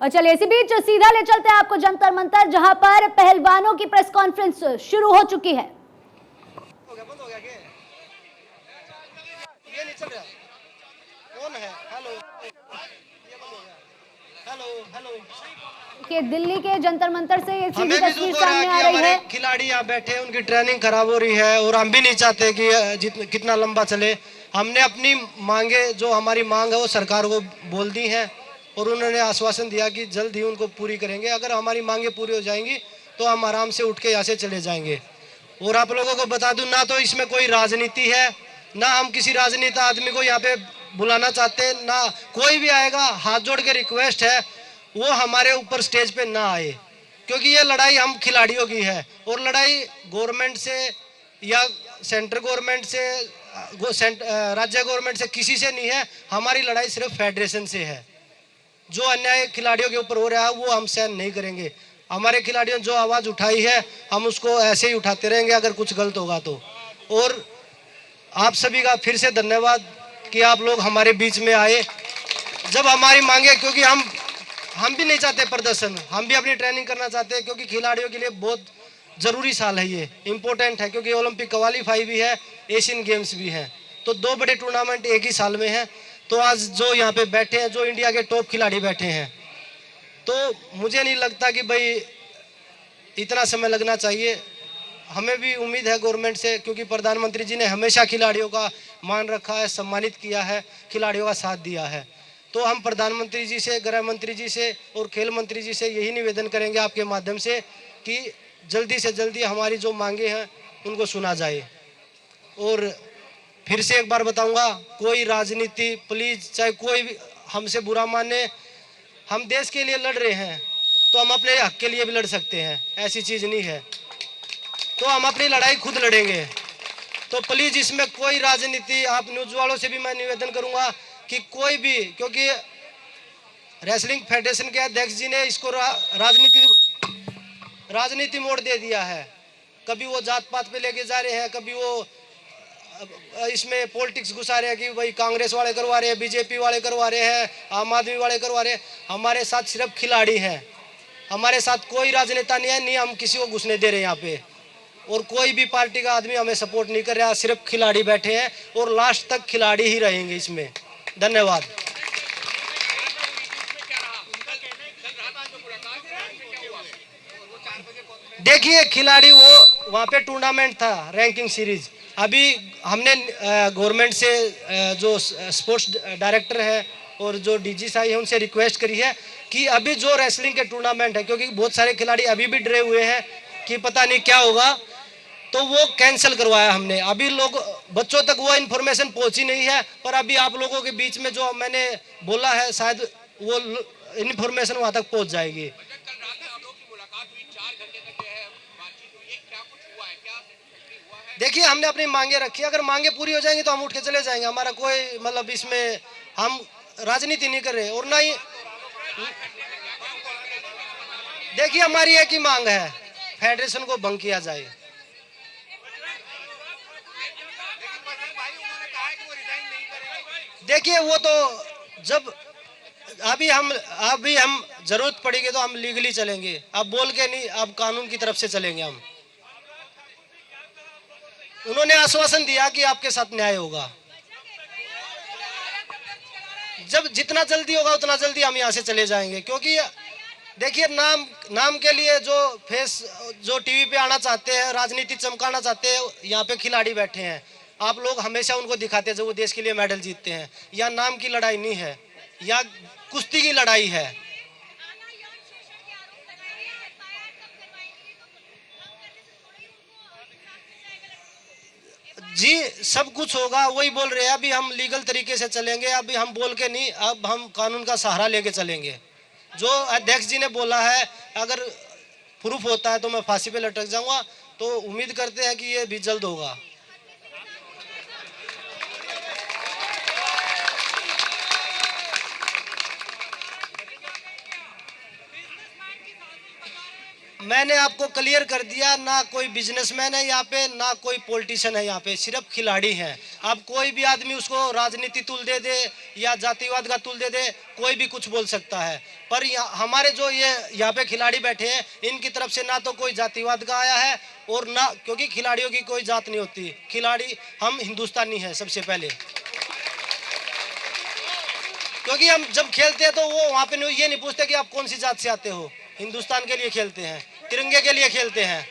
और चलिए इसी बीच सीधा ले चलते हैं आपको जंतर मंतर, जहां पर पहलवानों की प्रेस कॉन्फ्रेंस शुरू हो चुकी है। बंद हो गया क्या? ये नहीं चल रहा। कौन है? हेलो, ये बंद हो गया। Hello hello. कि दिल्ली के जंतर मंतर से ये सीधी हमें भी तस्वीर दुख हो रहा है सामने कि आ रही हमारे है। खिलाड़ी यहाँ बैठे हैं, उनकी ट्रेनिंग खराब हो रही है और हम भी नहीं चाहते कि कितना लंबा चले। हमने अपनी मांगे, जो हमारी मांग है वो सरकार को बोल दी है और उन्होंने आश्वासन दिया कि जल्द ही उनको पूरी करेंगे। अगर हमारी मांगे पूरी हो जाएंगी तो हम आराम से उठ के यहाँ से चले जाएंगे। और आप लोगों को बता दूं, ना तो इसमें कोई राजनीति है, ना हम किसी राजनीति आदमी को यहाँ पे बुलाना चाहते, ना कोई भी आएगा। हाथ जोड़ के रिक्वेस्ट है वो हमारे ऊपर स्टेज पे ना आए, क्योंकि ये लड़ाई हम खिलाड़ियों की है और लड़ाई गवर्नमेंट से या सेंट्रल गवर्नमेंट से, राज्य गवर्नमेंट से किसी से नहीं है। हमारी लड़ाई सिर्फ फेडरेशन से है। जो अन्याय खिलाड़ियों के ऊपर हो रहा है वो हम सहन नहीं करेंगे। हमारे खिलाड़ियों ने जो आवाज़ उठाई है हम उसको ऐसे ही उठाते रहेंगे अगर कुछ गलत होगा तो। और आप सभी का फिर से धन्यवाद कि आप लोग हमारे बीच में आए जब हमारी मांगे, क्योंकि हम भी नहीं चाहते प्रदर्शन, हम भी अपनी ट्रेनिंग करना चाहते हैं, क्योंकि खिलाड़ियों के लिए बहुत ज़रूरी साल है, ये इम्पोर्टेंट है, क्योंकि ओलंपिक क्वालीफाई भी है, एशियन गेम्स भी हैं, तो दो बड़े टूर्नामेंट एक ही साल में हैं। तो आज जो यहाँ पे बैठे हैं, जो इंडिया के टॉप खिलाड़ी बैठे हैं, तो मुझे नहीं लगता कि भाई इतना समय लगना चाहिए। हमें भी उम्मीद है गवर्नमेंट से, क्योंकि प्रधानमंत्री जी ने हमेशा खिलाड़ियों का मान रखा है, सम्मानित किया है, खिलाड़ियों का साथ दिया है। तो हम प्रधानमंत्री जी से, गृह मंत्री जी से और खेल मंत्री जी से यही निवेदन करेंगे आपके माध्यम से कि जल्दी से जल्दी हमारी जो मांगे हैं उनको सुना जाए। और फिर से एक बार बताऊंगा, कोई राजनीति प्लीज़, चाहे कोई भी हमसे बुरा माने, हम देश के लिए लड़ रहे हैं तो हम अपने हक के लिए भी लड़ सकते हैं, ऐसी चीज़ नहीं है। तो हम अपनी लड़ाई खुद लड़ेंगे। तो प्लीज़ इसमें कोई राजनीति, आप न्यूज़ वालों से भी मैं निवेदन करूंगा कि कोई भी, क्योंकि रेसलिंग फेडरेशन के अध्यक्ष जी ने इसको राजनीति मोड़ दे दिया है। कभी वो जात पात पे लेके जा रहे हैं, कभी वो इसमें पॉलिटिक्स घुसा रहे हैं कि भाई कांग्रेस वाले करवा रहे हैं, बीजेपी वाले करवा रहे हैं, आम आदमी वाले करवा रहे हैं। हमारे साथ सिर्फ खिलाड़ी हैं, हमारे साथ कोई राजनेता नहीं है, नहीं हम किसी को घुसने दे रहे हैं यहाँ पे। और कोई भी पार्टी का आदमी हमें सपोर्ट नहीं कर रहा, सिर्फ खिलाड़ी बैठे हैं और लास्ट तक खिलाड़ी ही रहेंगे इसमें। धन्यवाद। देखिए खिलाड़ी, वो वहाँ पे टूर्नामेंट था, रैंकिंग सीरीज। अभी हमने गवर्नमेंट से जो स्पोर्ट्स डायरेक्टर है और जो डीजी साहब है उनसे रिक्वेस्ट करी है कि अभी जो रेसलिंग के टूर्नामेंट है, क्योंकि बहुत सारे खिलाड़ी अभी भी डरे हुए हैं कि पता नहीं क्या होगा, तो वो कैंसिल करवाया हमने। अभी लोग, बच्चों तक वो इन्फॉर्मेशन पहुंची नहीं है, पर अभी आप लोगों के बीच में जो मैंने बोला है शायद वो इन्फॉर्मेशन वहां तक पहुंच जाएगी। देखिए हमने अपनी मांगे रखी, अगर मांगे पूरी हो जाएंगी तो हम उठ के चले जाएंगे। हमारा कोई मतलब इसमें हम राजनीति नहीं कर रहे और ना ही। देखिए हमारी एक ही मांग है, फेडरेशन को भंग किया जाए। देखिए वो तो जब अभी हम जरूरत पड़ेगी तो हम लीगली चलेंगे, अब बोल के नहीं, अब कानून की तरफ से चलेंगे हम। उन्होंने आश्वासन दिया कि आपके साथ न्याय होगा, जब जितना जल्दी होगा उतना जल्दी हम यहाँ से चले जाएंगे। क्योंकि देखिए नाम के लिए जो फेस, जो टीवी पे आना चाहते हैं, राजनीति चमकाना चाहते हैं, यहाँ पे खिलाड़ी बैठे हैं, आप लोग हमेशा उनको दिखाते हैं जो वो देश के लिए मेडल जीतते हैं। यहाँ नाम की लड़ाई नहीं है, यहाँ कुश्ती की लड़ाई है। जी सब कुछ होगा, वही बोल रहे हैं। अभी हम लीगल तरीके से चलेंगे, अभी हम बोल के नहीं, अब हम कानून का सहारा लेके चलेंगे। जो अध्यक्ष जी ने बोला है, अगर प्रूफ होता है तो मैं फांसी पे लटक जाऊंगा, तो उम्मीद करते हैं कि ये भी जल्द होगा। मैंने आपको क्लियर कर दिया, ना कोई बिजनेसमैन है यहाँ पे, ना कोई पॉलिटिशियन है यहाँ पे, सिर्फ खिलाड़ी हैं। अब कोई भी आदमी उसको राजनीति तुल दे या जातिवाद का तुल दे, कोई भी कुछ बोल सकता है। पर हमारे जो ये यहाँ पे खिलाड़ी बैठे हैं, इनकी तरफ से ना तो कोई जातिवाद का आया है और ना, क्योंकि खिलाड़ियों की कोई जात नहीं होती, खिलाड़ी हम हिंदुस्तानी हैं सबसे पहले। क्योंकि हम जब खेलते हैं तो वो वहाँ पे ये नहीं पूछते कि आप कौन सी जात से आते हो, हिंदुस्तान के लिए खेलते हैं, तिरंगे के लिए खेलते हैं।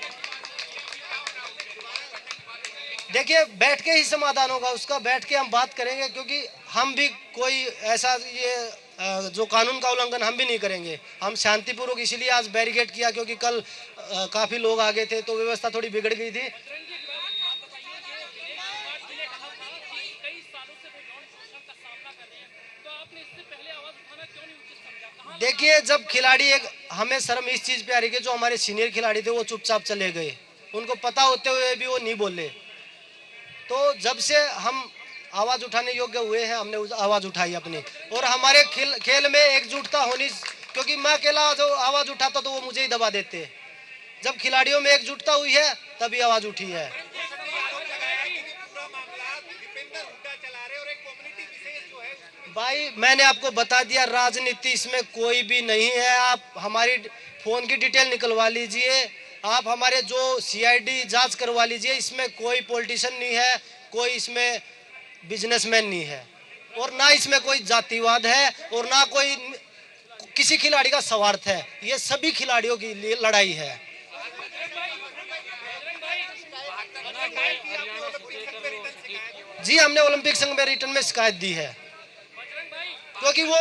देखिए बैठ के ही समाधान होगा उसका, बैठ के हम बात करेंगे, क्योंकि हम भी कोई ऐसा ये जो कानून का उल्लंघन हम भी नहीं करेंगे। हम शांतिपूर्वक इसलिए आज बैरिकेड किया क्योंकि कल काफी लोग आ गए थे तो व्यवस्था थोड़ी बिगड़ गई थी। देखिए जब खिलाड़ी एक, हमें शर्म इस चीज पे आ रही है, जो हमारे सीनियर खिलाड़ी थे वो चुपचाप चले गए, उनको पता होते हुए भी वो नहीं बोले। तो जब से हम आवाज उठाने योग्य हुए हैं, हमने आवाज उठाई अपनी, और हमारे खेल में एकजुटता होनी, क्योंकि मैं अकेला जो आवाज उठाता तो वो मुझे ही दबा देते। जब खिलाड़ियों में एकजुटता हुई है तभी आवाज उठी है। भाई मैंने आपको बता दिया, राजनीति इसमें कोई भी नहीं है। आप हमारी फोन की डिटेल निकलवा लीजिए, आप हमारे जो सीआईडी जांच करवा लीजिए, इसमें कोई पॉलिटिशियन नहीं है, कोई इसमें बिजनेसमैन नहीं है, और ना इसमें कोई जातिवाद है, और ना कोई किसी खिलाड़ी का स्वार्थ है। ये सभी खिलाड़ियों की लिए लड़ाई है। जी हमने ओलंपिक संघ में रिटर्न में शिकायत दी है, क्योंकि वो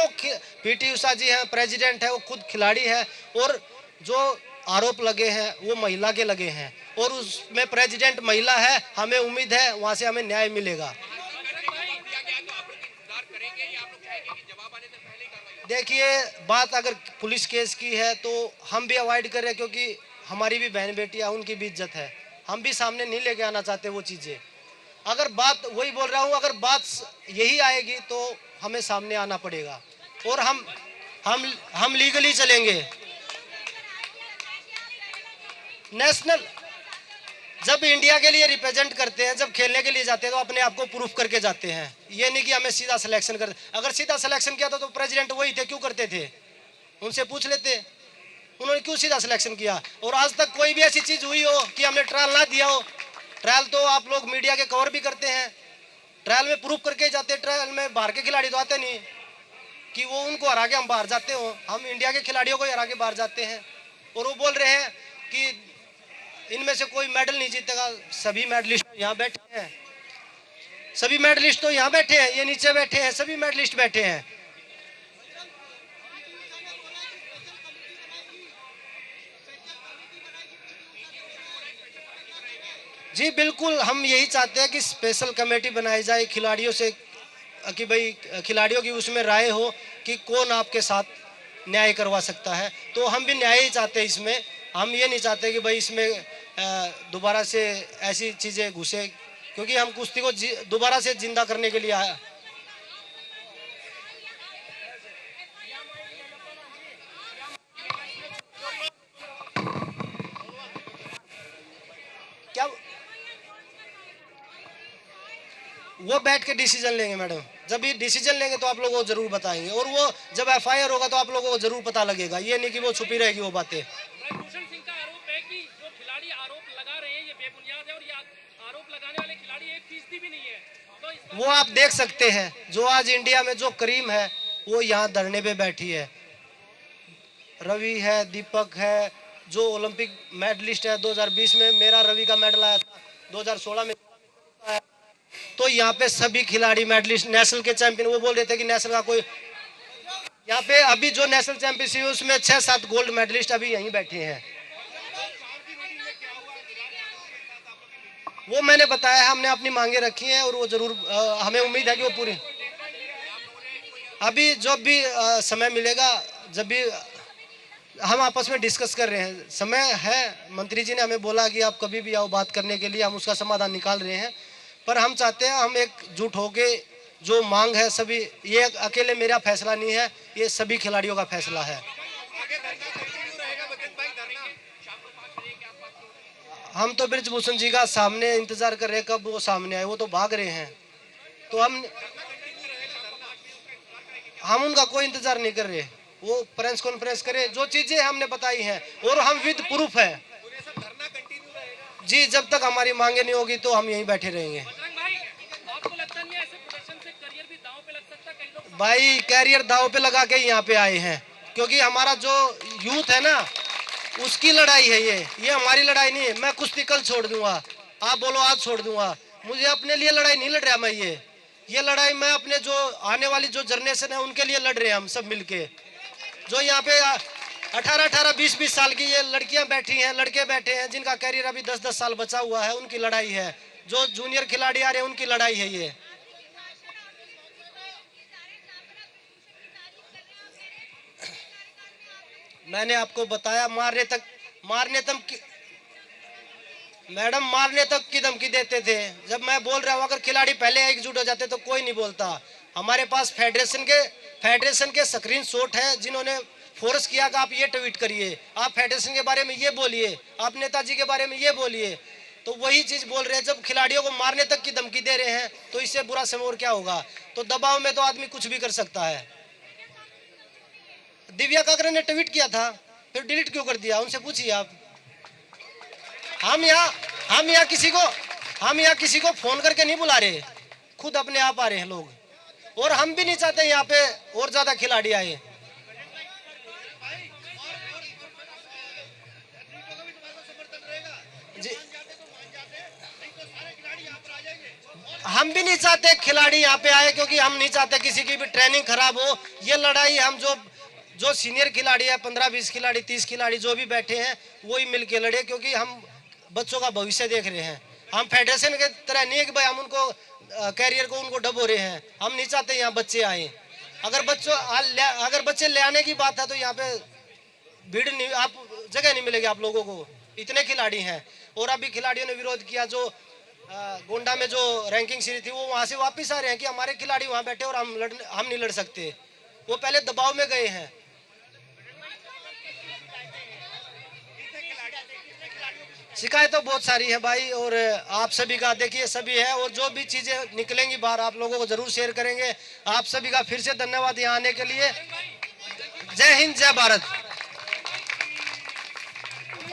पीटी उषा जी हैं, प्रेसिडेंट है, वो खुद खिलाड़ी है, और जो आरोप लगे हैं वो महिला के लगे हैं, और उसमें प्रेसिडेंट महिला है। हमें उम्मीद है वहां से हमें न्याय मिलेगा। देखिए बात अगर पुलिस केस की है तो हम भी अवॉइड कर रहे हैं, क्योंकि हमारी भी बहन बेटियां, उनकी भी इज्जत है, हम भी सामने नहीं लेके आना चाहते वो चीजें। अगर बात, वही बोल रहा हूँ, अगर बात यही आएगी तो हमें सामने आना पड़ेगा, और हम लीगली चलेंगे। नेशनल जब इंडिया के लिए रिप्रेजेंट करते हैं, जब खेलने के लिए जाते हैं तो अपने आप को प्रूफ करके जाते हैं। ये नहीं कि हमें सीधा सिलेक्शन कर, अगर सीधा सिलेक्शन किया था तो प्रेसिडेंट वही थे, क्यों करते थे, उनसे पूछ लेते, उन्होंने क्यों सीधा सिलेक्शन किया। और आज तक कोई भी ऐसी चीज हुई हो कि हमने ट्रायल ना दिया हो। ट्रायल तो आप लोग मीडिया के कवर भी करते हैं, ट्रायल में प्रूफ करके जाते हैं। ट्रायल में बाहर के खिलाड़ी तो आते नहीं कि वो उनको हरा के हम बाहर जाते हो, हम इंडिया के खिलाड़ियों को हरा के बाहर जाते हैं। और वो बोल रहे हैं कि इनमें से कोई मेडल नहीं जीतेगा। सभी मेडलिस्ट यहाँ बैठे हैं, सभी मेडलिस्ट तो यहाँ बैठे हैं, ये नीचे बैठे हैं, सभी मेडलिस्ट बैठे हैं। जी बिल्कुल, हम यही चाहते हैं कि स्पेशल कमेटी बनाई जाए खिलाड़ियों से, कि भाई खिलाड़ियों की उसमें राय हो कि कौन आपके साथ न्याय करवा सकता है। तो हम भी न्याय ही चाहते हैं इसमें, हम ये नहीं चाहते कि भाई इसमें दोबारा से ऐसी चीजें घुसे, क्योंकि हम कुश्ती को दोबारा से जिंदा करने के लिए आया। क्या वो बैठ के डिसीजन लेंगे मैडम, जब ये डिसीजन लेंगे तो आप लोगों को जरूर बताएंगे, और वो जब एफआईआर होगा तो आप लोगों को जरूर पता लगेगा। ये नहीं कि वो छुपी रहेगी वो बातें। भूषण सिंह का आरोप है कि जो खिलाड़ी आरोप लगा रहे हैं ये बेबुनियाद है, और ये आरोप लगाने वाले खिलाड़ी 1% भी नहीं है। तो वो आप देख सकते हैं, जो आज इंडिया में जो करीम है वो यहाँ धरने पे बैठी है, रवि है, दीपक है, जो ओलंपिक मेडलिस्ट है। 2020 में मेरा रवि का मेडल आया था, 2016 में आया। तो यहाँ पे सभी खिलाड़ी मेडलिस्ट, नेशनल के चैंपियन। वो बोल रहे थे कि नेशनल का कोई, यहाँ पे अभी जो नेशनल चैंपियनशिप है उसमें 6-7 गोल्ड मेडलिस्ट अभी यहीं बैठे हैं। वो मैंने बताया, हमने अपनी मांगे रखी हैं और वो जरूर हमें उम्मीद है कि वो पूरी, अभी जब भी समय मिलेगा, जब भी हम आपस में डिस्कस कर रहे हैं, समय है। मंत्री जी ने हमें बोला कि आप कभी भी आओ बात करने के लिए, हम उसका समाधान निकाल रहे हैं। पर हम चाहते हैं हम एकजुट होके जो मांग है सभी, ये अकेले मेरा फैसला नहीं है, ये सभी खिलाड़ियों का फैसला है। हम तो ब्रिजभूषण जी का सामने इंतजार कर रहे हैं, कब वो सामने आए। वो तो भाग रहे हैं, तो हम उनका कोई इंतजार नहीं कर रहे। वो प्रेस कॉन्फ्रेंस करे, जो चीजें हमने बताई हैं और हम विद प्रूफ है जी। जब तक हमारी मांगे नहीं होगी तो हम यहीं बैठे रहेंगे। बजरंग भाई, आपको लगता नहीं है ऐसे प्रदर्शन से करियर भी दांव पे लग सकता है? कई लोग भाई कैरियर दाव पे लगा के यहाँ पे आए हैं, क्योंकि हमारा जो यूथ है ना उसकी लड़ाई है ये हमारी लड़ाई नहीं है। मैं कुश्ती कल छोड़ दूंगा, आप बोलो आज छोड़ दूंगा, मुझे अपने लिए लड़ाई नहीं लड़ रहा मैं। ये लड़ाई मैं अपने जो आने वाली जो जनरेशन है उनके लिए लड़ रहे हैं हम सब मिलके। जो यहाँ पे 18-18, 20-20 साल की ये लड़कियां बैठी हैं, लड़के बैठे हैं जिनका कैरियर अभी 10-10 साल बचा हुआ है, उनकी लड़ाई है। जो जूनियर खिलाड़ी आ रहे हैं उनकी लड़ाई है ये। मैंने आपको बताया मारने तक मैडम मारने तक की धमकी देते थे। जब मैं बोल रहा हूँ अगर खिलाड़ी पहले एकजुट हो जाते तो कोई नहीं बोलता। हमारे पास फेडरेशन के स्क्रीन शॉट है जिन्होंने फोर्स किया कि आप ये ट्वीट करिए, आप फेडरेशन के बारे में ये बोलिए, आप नेताजी के बारे में ये बोलिए। तो वही चीज बोल रहे हैं। जब खिलाड़ियों को मारने तक की धमकी दे रहे हैं तो इससे बुरा समय और क्या होगा। तो दबाव में तो आदमी कुछ भी कर सकता है। दिव्या काकरे ने ट्वीट किया था, फिर डिलीट क्यों कर दिया, उनसे पूछिए आप। हम यहाँ किसी को फोन करके नहीं बुला रहे, खुद अपने आप आ रहे हैं लोग। और हम भी नहीं चाहते यहाँ पे और ज्यादा खिलाड़ी आए। जी, हम भी नहीं चाहते खिलाड़ी यहाँ पे आए, क्योंकि हम नहीं चाहते किसी की भी ट्रेनिंग खराब हो। ये लड़ाई हम जो सीनियर खिलाड़ी है, 15-20 खिलाड़ी, 30 खिलाड़ी जो भी बैठे हैं वही मिलके लड़े, क्योंकि हम बच्चों का भविष्य देख रहे हैं। हम फेडरेशन के तरह नहीं है कि भाई हम उनको कैरियर को उनको डबो रहे हैं। हम नहीं चाहते यहाँ बच्चे आए। अगर बच्चे ले आने की बात है तो यहाँ पे भीड़ नहीं, आप जगह नहीं मिलेगी आप लोगों को, इतने खिलाड़ी हैं। और अभी खिलाड़ियों ने विरोध किया, जो गोंडा में जो रैंकिंग सीरीज थी वो वहाँ से वापस आ रहे हैं कि हमारे खिलाड़ी वहाँ बैठे और हम नहीं लड़ सकते। वो पहले दबाव में गए हैं। शिकायत तो बहुत सारी है भाई, और आप सभी का देखिए सभी है, और जो भी चीजें निकलेंगी बाहर आप लोगों को जरूर शेयर करेंगे। आप सभी का फिर से धन्यवाद यहाँ आने के लिए। जय हिंद, जय भारत।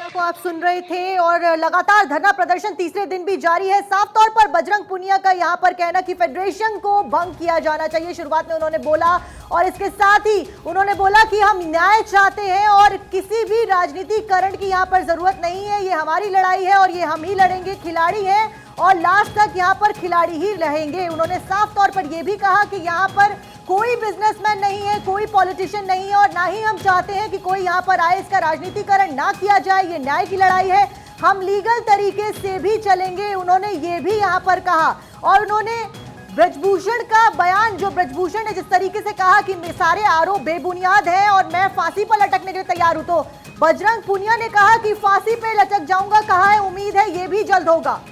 को आप सुन रहे थे और लगातार धरना प्रदर्शन तीसरे दिन भी जारी है। साफ तौर पर बजरंग पुनिया का यहां पर कहना कि फेडरेशन को भंग किया जाना चाहिए, शुरुआत में उन्होंने बोला। और इसके साथ ही उन्होंने बोला कि हम न्याय चाहते हैं और किसी भी राजनीतिकरण की यहां पर जरूरत नहीं है। ये हमारी लड़ाई है और ये हम ही लड़ेंगे। खिलाड़ी है और लास्ट तक यहाँ पर खिलाड़ी ही रहेंगे। उन्होंने साफ तौर पर यह भी कहा कि यहाँ पर कोई बिजनेसमैन नहीं है, कोई पॉलिटिशियन नहीं है और ना ही हम चाहते हैं कि कोई यहाँ पर आए। इसका राजनीतिकरण ना किया जाए, ये न्याय की लड़ाई है, हम लीगल तरीके से भी चलेंगे, उन्होंने ये भी यहाँ पर कहा। और उन्होंने ब्रजभूषण का बयान, जो ब्रजभूषण ने जिस तरीके से कहा कि सारे आरोप बेबुनियाद हैं और मैं फांसी पर लटकने के लिए तैयार हूं, तो बजरंग पुनिया ने कहा कि फांसी पे लटक जाऊंगा, कहा है उम्मीद है ये भी जल्द होगा।